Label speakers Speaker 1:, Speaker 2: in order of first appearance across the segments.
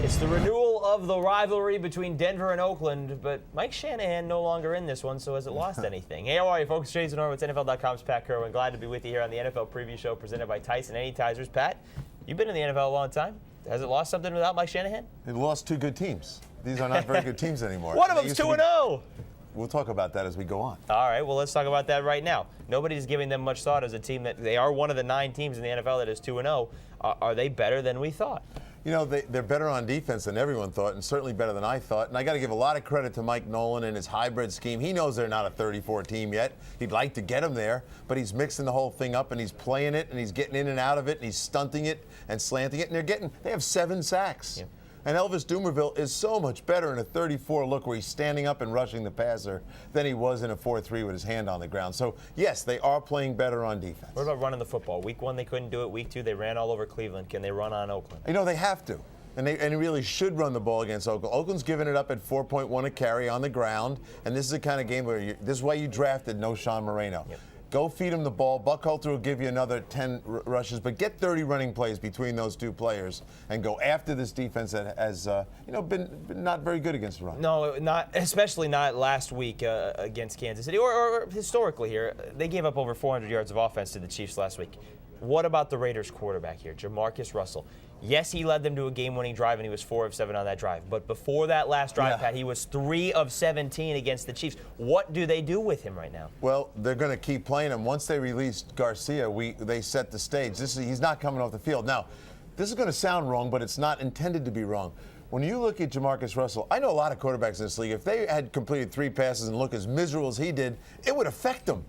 Speaker 1: It's the renewal of the rivalry between Denver and Oakland, but Mike Shanahan no longer in this one, so has it lost anything? Hey, how are you, folks? Jason Horowitz, NFL.com's Pat Kirwan. Glad to be with you here on the NFL Preview Show presented by Tyson Anytizers. Pat, you've been in the NFL a long time. Has it lost something without Mike Shanahan?
Speaker 2: It lost two good teams. These are not very good teams anymore.
Speaker 1: One of them's 2-0.
Speaker 2: We'll talk about that as we go on.
Speaker 1: All right, well, let's talk about that right now. Nobody's giving them much thought as a team that they are one of the 9 teams in the NFL that is 2-0. Are they better than we thought?
Speaker 2: You know, they're better on defense than everyone thought, and certainly better than I thought. And I got to give a lot of credit to Mike Nolan and his hybrid scheme. He knows they're not a 34 team yet. He'd like to get them there, but he's mixing the whole thing up, and he's playing it, and he's getting in and out of it, and he's stunting it and slanting it. And they have 7 sacks. Yeah. And Elvis Dumervil is so much better in a 34 look where he's standing up and rushing the passer than he was in a 4-3 with his hand on the ground. So, yes, they are playing better on defense.
Speaker 1: What about running the football? Week 1, they couldn't do it. Week 2, they ran all over Cleveland. Can they run on Oakland?
Speaker 2: You know, they have to. And they really should run the ball against Oakland. Oakland's giving it up at 4.1 a carry on the ground. And this is the kind of game where this is why you drafted No Sean Moreno. Yep. Go feed him the ball. Buckhalter will give you another 10 rushes, but get 30 running plays between those two players and go after this defense that has, been not very good against the run.
Speaker 1: No, not especially not last week against Kansas City or historically here. They gave up over 400 yards of offense to the Chiefs last week. What about the Raiders quarterback here, Jamarcus Russell? Yes, he led them to a game-winning drive, and he was 4 of 7 on that drive. But before that last drive, Pat, he was 3 of 17 against the Chiefs. What do they do with him right now?
Speaker 2: Well, they're going to keep playing him. Once they released Garcia, they set the stage. He's not coming off the field. Now, this is going to sound wrong, but it's not intended to be wrong. When you look at Jamarcus Russell, I know a lot of quarterbacks in this league. If they had completed 3 passes and look as miserable as he did, it would affect them.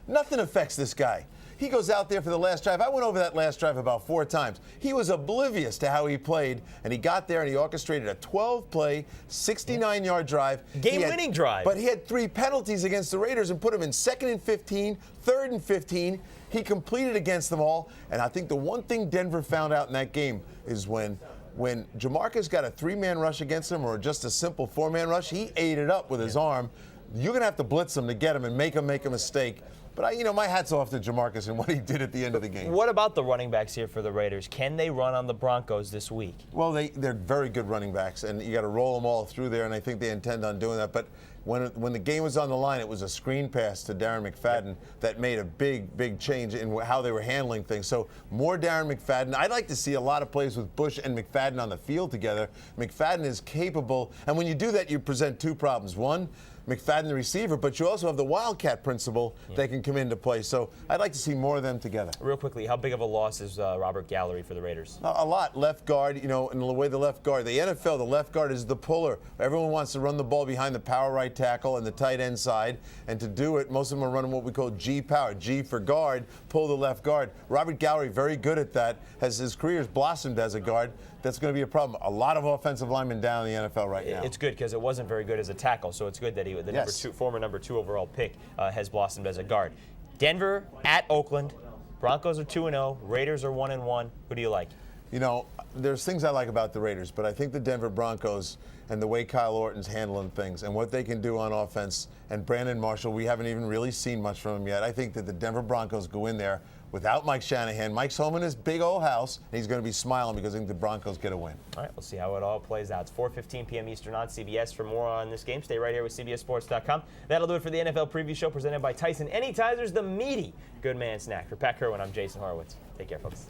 Speaker 2: Nothing affects this guy. He goes out there for the last drive. I went over that last drive about 4 times. He was oblivious to how he played, and he got there and he orchestrated a 12-play, 69-yard drive.
Speaker 1: Game-winning drive.
Speaker 2: But he had 3 penalties against the Raiders and put him in 2nd and 15, 3rd and 15. He completed against them all. And I think the one thing Denver found out in that game is when Jamarcus got a 3-man rush against him or just a simple 4-man rush, he ate it up with his arm. You're going to have to blitz him to get him and make him make a mistake. But, my hat's off to Jamarcus and what he did at the end of the game.
Speaker 1: What about the running backs here for the Raiders? Can they run on the Broncos this week?
Speaker 2: Well, they're very good running backs, and you got to roll them all through there, and I think they intend on doing that. But when the game was on the line, it was a screen pass to Darren McFadden that made a big change in how they were handling things. So more Darren McFadden. I'd like to see a lot of plays with Bush and McFadden on the field together. McFadden is capable, and when you do that, you present 2 problems. One, McFadden the receiver, but you also have the Wildcat principle that can come into play. So I'd like to see more of them together.
Speaker 1: Real quickly, how big of a loss is Robert Gallery for the Raiders?
Speaker 2: A lot. Left guard, in the way the left guard. The NFL, the left guard is the puller. Everyone wants to run the ball behind the power right tackle and the tight end side. And to do it, most of them are running what we call G power. G for guard, pull the left guard. Robert Gallery, very good at that. His career has blossomed as a guard. That's going to be a problem. A lot of offensive linemen down in the NFL right now.
Speaker 1: It's good because it wasn't very good as a tackle, so it's good that former number 2 overall pick has blossomed as a guard. Denver at Oakland. Broncos are 2-0. Raiders are 1-1. Who do you like?
Speaker 2: There's things I like about the Raiders, but I think the Denver Broncos and the way Kyle Orton's handling things and what they can do on offense, and Brandon Marshall, we haven't even really seen much from him yet. I think that the Denver Broncos go in there without Mike Shanahan. Mike's home in his big old house, and he's going to be smiling because I think the Broncos get a win.
Speaker 1: All right, we'll see how it all plays out. It's 4:15 p.m. Eastern on CBS. For more on this game, stay right here with CBSSports.com. That'll do it for the NFL Preview Show presented by Tyson Anytizers, the meaty Good Man Snack. For Pat Kirwan, I'm Jason Horowitz. Take care, folks.